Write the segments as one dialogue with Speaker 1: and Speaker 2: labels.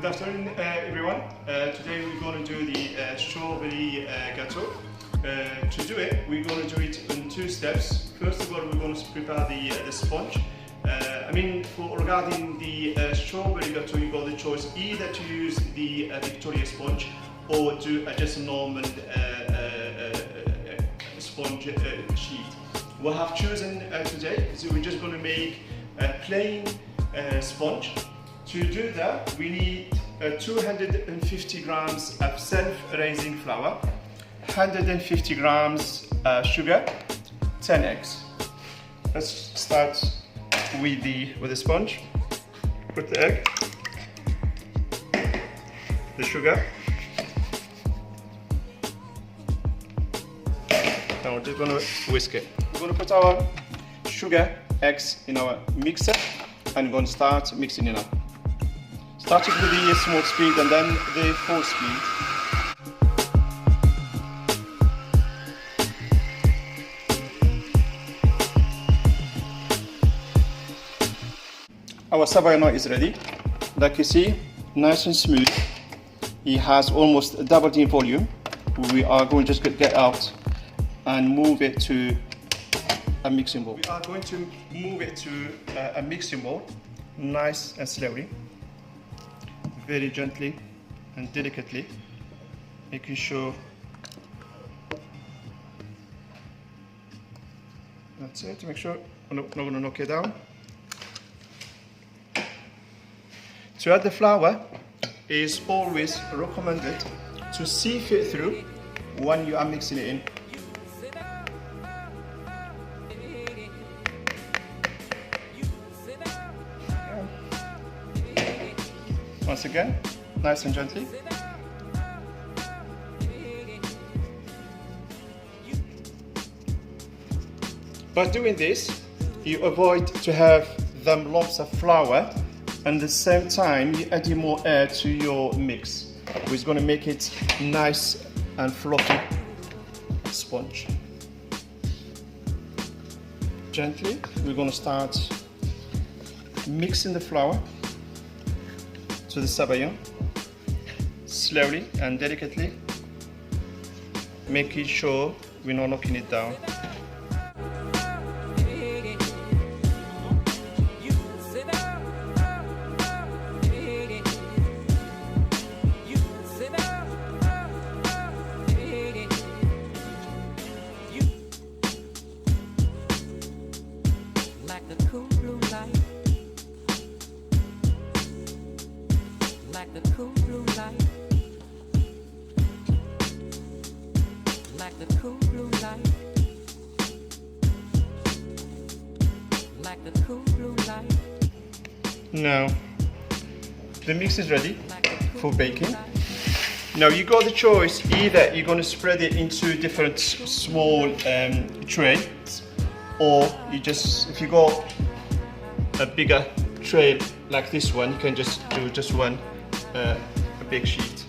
Speaker 1: Good afternoon, everyone. Today we're going to do the strawberry gâteau. To do it, we're going to do it in two steps. First of all, we're going to prepare the sponge. Regarding the strawberry gâteau, you got the choice either to use the Victoria sponge or do just a normal sponge sheet. We have chosen today, so we're just going to make a plain sponge. To do that, we need 250 grams of self-raising flour, 150 grams sugar, 10 eggs. Let's start with the sponge. Put the egg, the sugar. Now we're just going to whisk it. We're going to put our sugar, eggs in our mixer and we're going to start mixing it up. Starting with the small speed and then the full speed. Our savannah is ready. Like you see, nice and smooth. It has almost doubled in volume. We are going to just get out and move it to a mixing bowl. We are going to move it to a mixing bowl, nice and slowly. Very gently and delicately, making sure that's it, to make sure I'm not going to knock it down. To add the flour is always recommended to sieve it through when you are mixing it in. Once again, nice and gently. By doing this, you avoid to have them lumps of flour, and at the same time you add more air to your mix, which is going to make it nice and fluffy sponge. Gently, we're going to start mixing the flour to the sabayon, slowly and delicately, making sure we're not knocking it down. Now the mix is ready for baking. Now you got the choice, either you're going to spread it into different small trays, or you just, if you got a bigger tray like this one, you can just do just one a big sheet.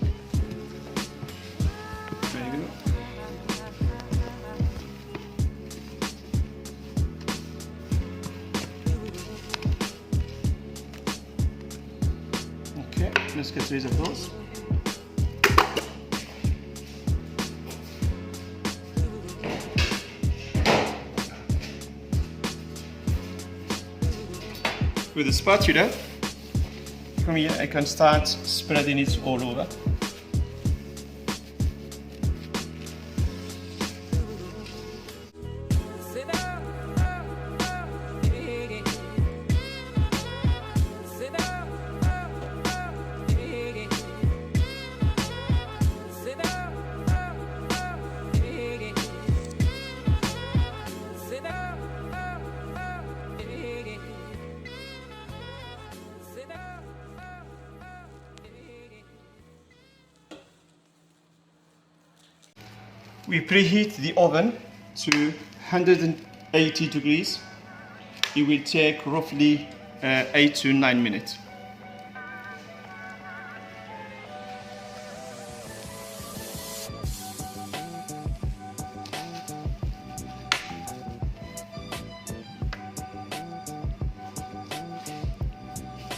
Speaker 1: There you go. Okay, let's get rid of those. With the spatula, from here I can start spreading it all over. We preheat the oven to 180 degrees. It will take roughly 8 to 9 minutes.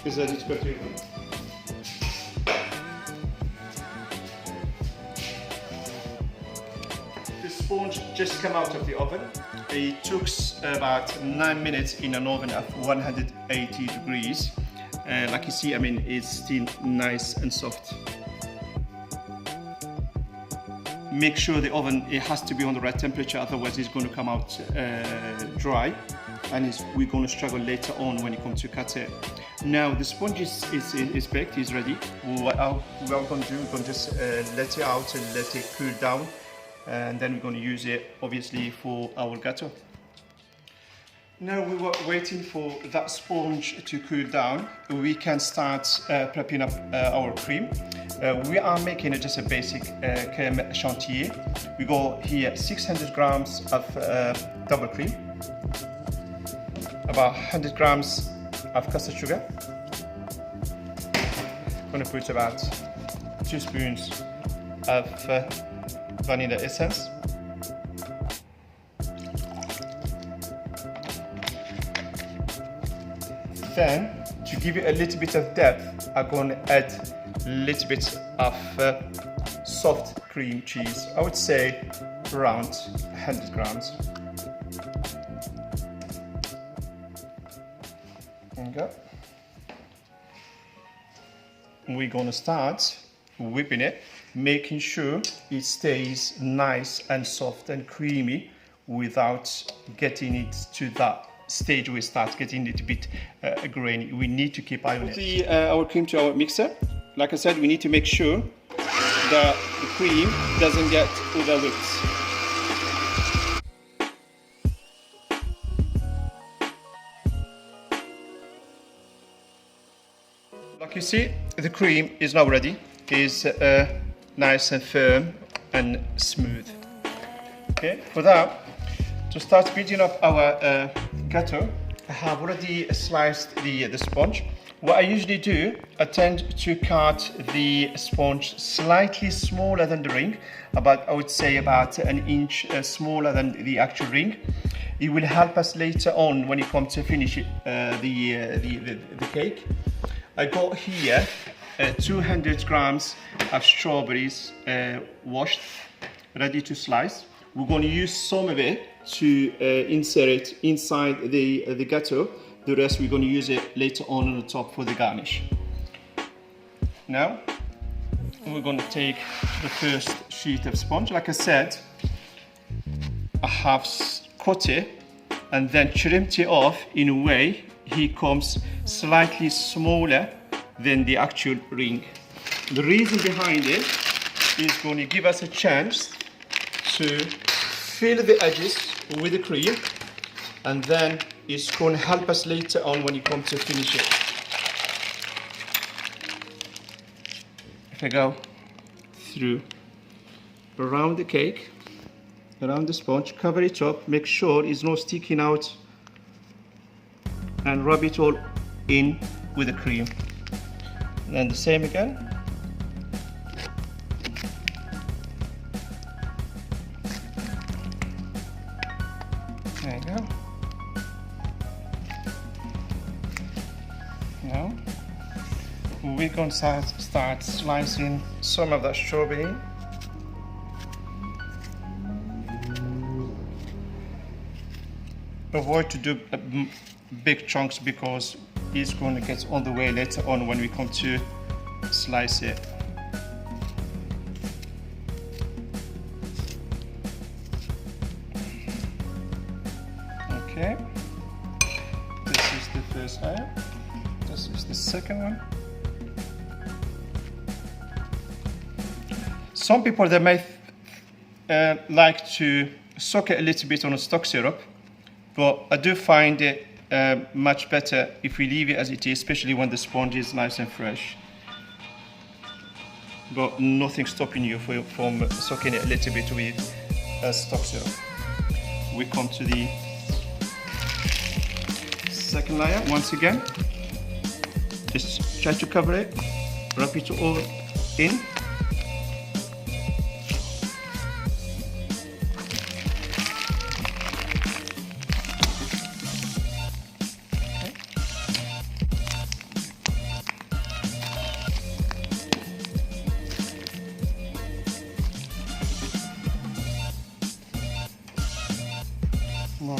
Speaker 1: Is that it? sponge just came out of the oven. It took about 9 minutes in an oven at 180 degrees. Like you see, I mean, it's still nice and soft. Make sure the oven, it has to be on the right temperature, otherwise it's going to come out dry, and we're going to struggle later on when you come to cut it. Now the sponge is baked, is ready. What we're going to do, we're going to just let it out and let it cool down, and then we're going to use it obviously for our gâteau. Now we were waiting for that sponge to cool down, we can start prepping up our cream. We are making just a basic crème chantilly. We got here 600 grams of double cream, about 100 grams of custard sugar. I'm going to put about 2 spoons of vanilla essence. Then, to give it a little bit of depth, I'm going to add a little bit of soft cream cheese. I would say around 100 grams. There you go. We're going to start whipping it, making sure it stays nice and soft and creamy without getting it to that stage where it starts getting a little bit grainy. We need to keep eye on it. Our cream to our mixer. Like I said, we need to make sure that the cream doesn't get overwhipped. Like you see, the cream is now ready. It's nice and firm and smooth. Okay, for that, to start building up our gâteau, I have already sliced the sponge. What I usually do, I tend to cut the sponge slightly smaller than the ring, I would say about an inch smaller than the actual ring. It will help us later on when it comes to finish it, the cake. I got here 200 grams of strawberries washed, ready to slice. We're going to use some of it to insert it inside the gâteau. The rest we're going to use it later on the top for the garnish. Now we're going to take the first sheet of sponge. Like I said, I have cut it and then trimmed it off in a way it comes slightly smaller than the actual ring. The reason behind it is going to give us a chance to fill the edges with the cream, and then it's going to help us later on when you come to finish it. If I go through around the cake, around the sponge, cover it up, make sure it's not sticking out, and rub it all in with the cream. And then the same again. There you go. Now we're going to start slicing some of that strawberry. Avoid to do big chunks because it's going to get on the way later on when we come to slice it. Okay, this is the first layer, this is the second one. Some people, they may like to soak it a little bit on a stock syrup, but I do find it much better if we leave it as it is, especially when the sponge is nice and fresh. But nothing stopping you from soaking it a little bit with stock syrup. We come to the second layer. Once again, just try to cover it, wrap it all in.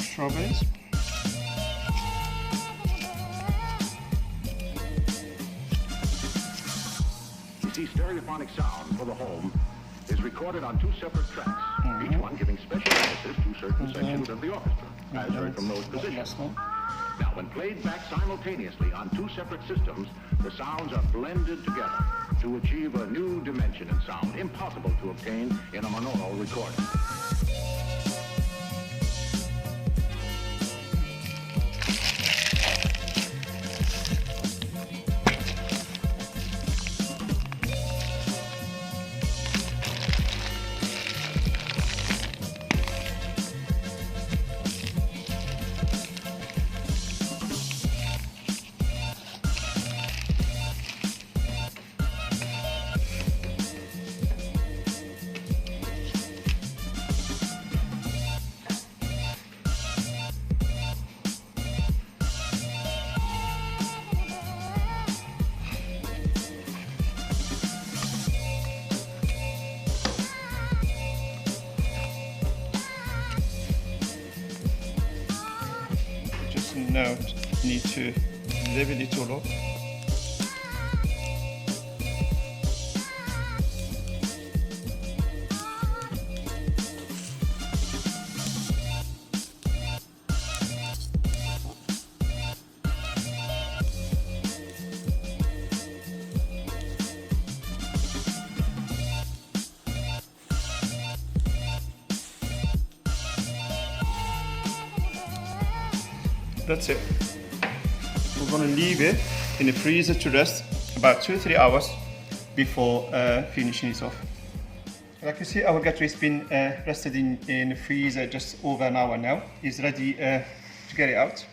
Speaker 1: strawberries.
Speaker 2: You see, stereophonic sound for the home is recorded on two separate tracks, each one giving special emphasis to certain sections of the orchestra, as heard from those positions. Now, when played back simultaneously on two separate systems, the sounds are blended together to achieve a new dimension in sound, impossible to obtain in a monaural recording.
Speaker 1: Now need to level it all up. That's it. We're going to leave it in the freezer to rest about 2-3 hours before finishing it off. Like you see, our gâteau has been rested in the freezer just over an hour now. It's ready to get it out.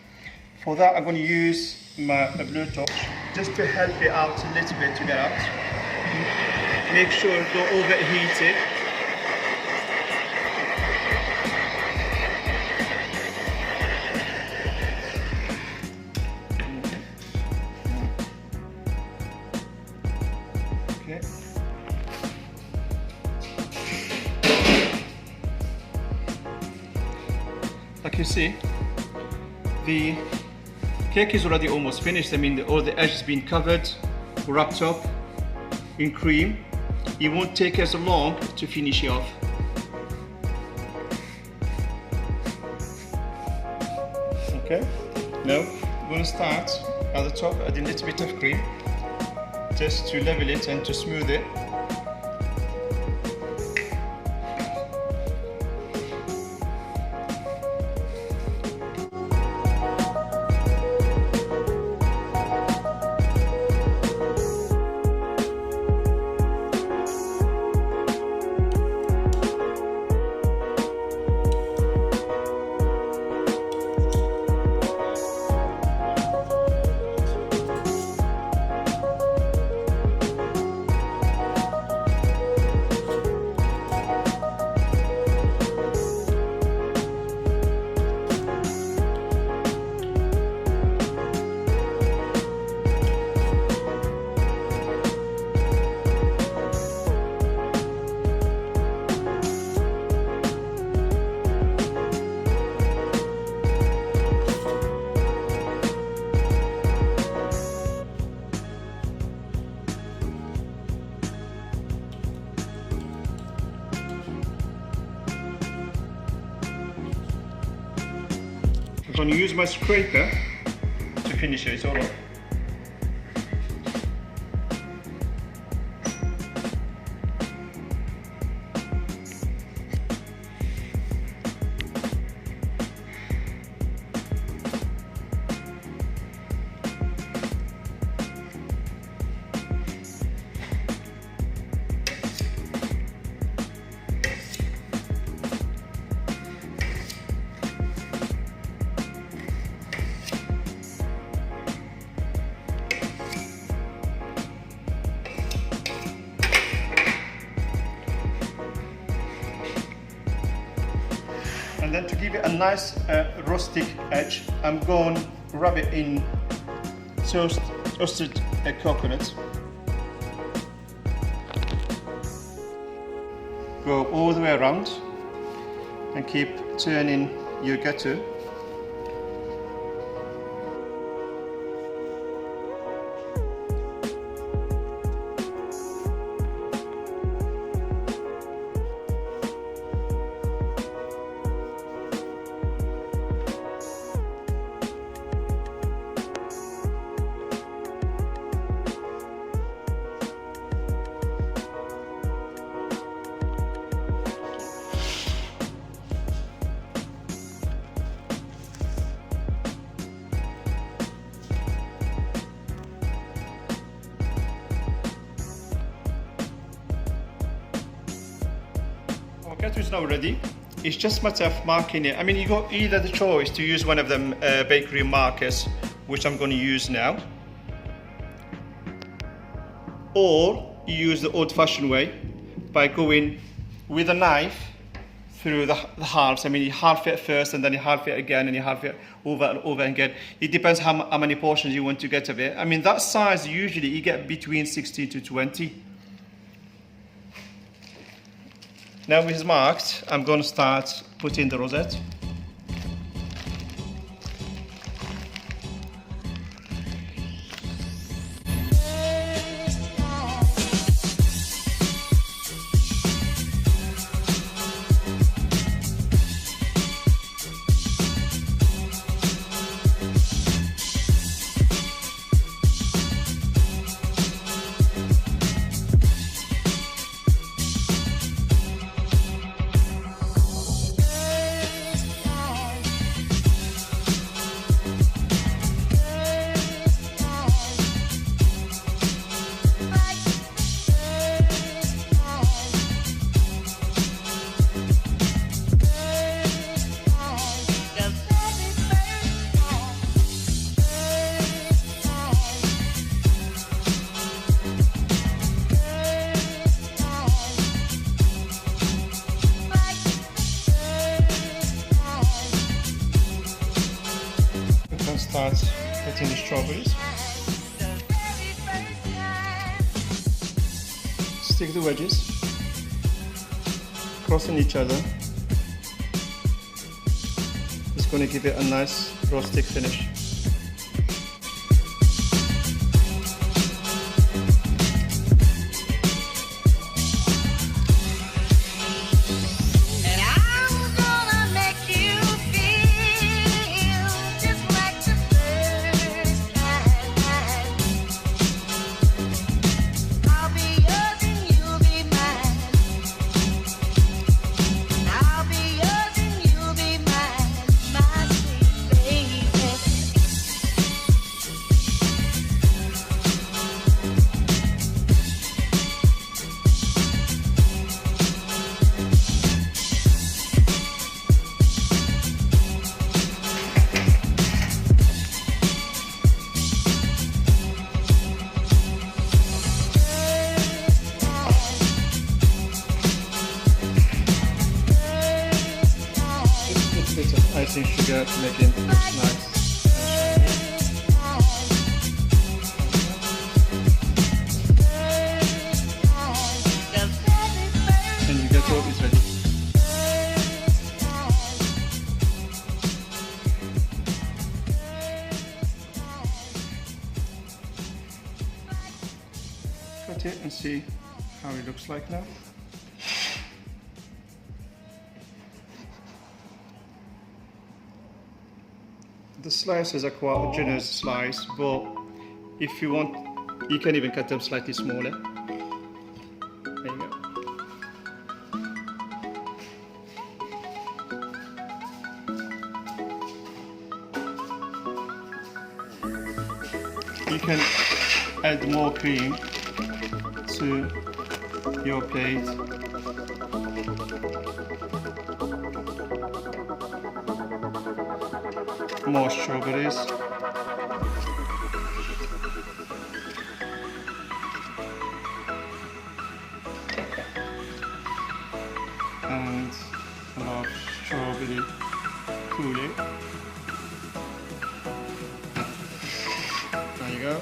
Speaker 1: For that, I'm going to use my blue torch just to help it out a little bit to get out. Make sure don't overheat it. Like you see, the cake is already almost finished. I mean, all the edge has been covered, wrapped up in cream. It won't take as long to finish it off. Okay, now we're going to start at the top, adding a little bit of cream, just to level it and to smooth it. I'm going to use my scraper to finish it all off. And then to give it a nice rustic edge, I'm going to rub it in toasted coconut. Go all the way around and keep turning your gâteau. Gâteau is now ready. It's just a matter of marking it. I mean, you got either the choice to use one of them bakery markers, which I'm going to use now, or you use the old-fashioned way by going with a knife through the halves. I mean, you half it first, and then you half it again, and you half it over and over again. It depends how many portions you want to get of it. I mean, that size usually you get between 16 to 20. Now it's marked, I'm going to start putting the rosette. Start putting the strawberries. Stick the wedges, crossing each other. It's going to give it a nice rustic finish. Icing sugar to make it nice and shiny. And your gâteau is ready. Cut it and see how it looks like now. The slices are quite a generous slice, but if you want, you can even cut them slightly smaller. There you go. You can add more cream to your plate. More strawberries. And a lot of strawberry coulis. There you go.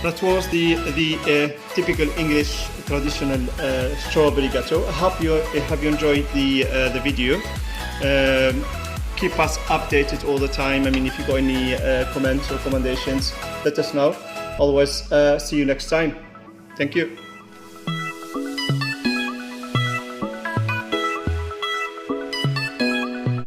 Speaker 1: That was the typical English traditional strawberry gâteau. I hope you have enjoyed the video. Keep us updated all the time. I mean, if you got any comments or recommendations, let us know. Otherwise, see you next time. Thank you.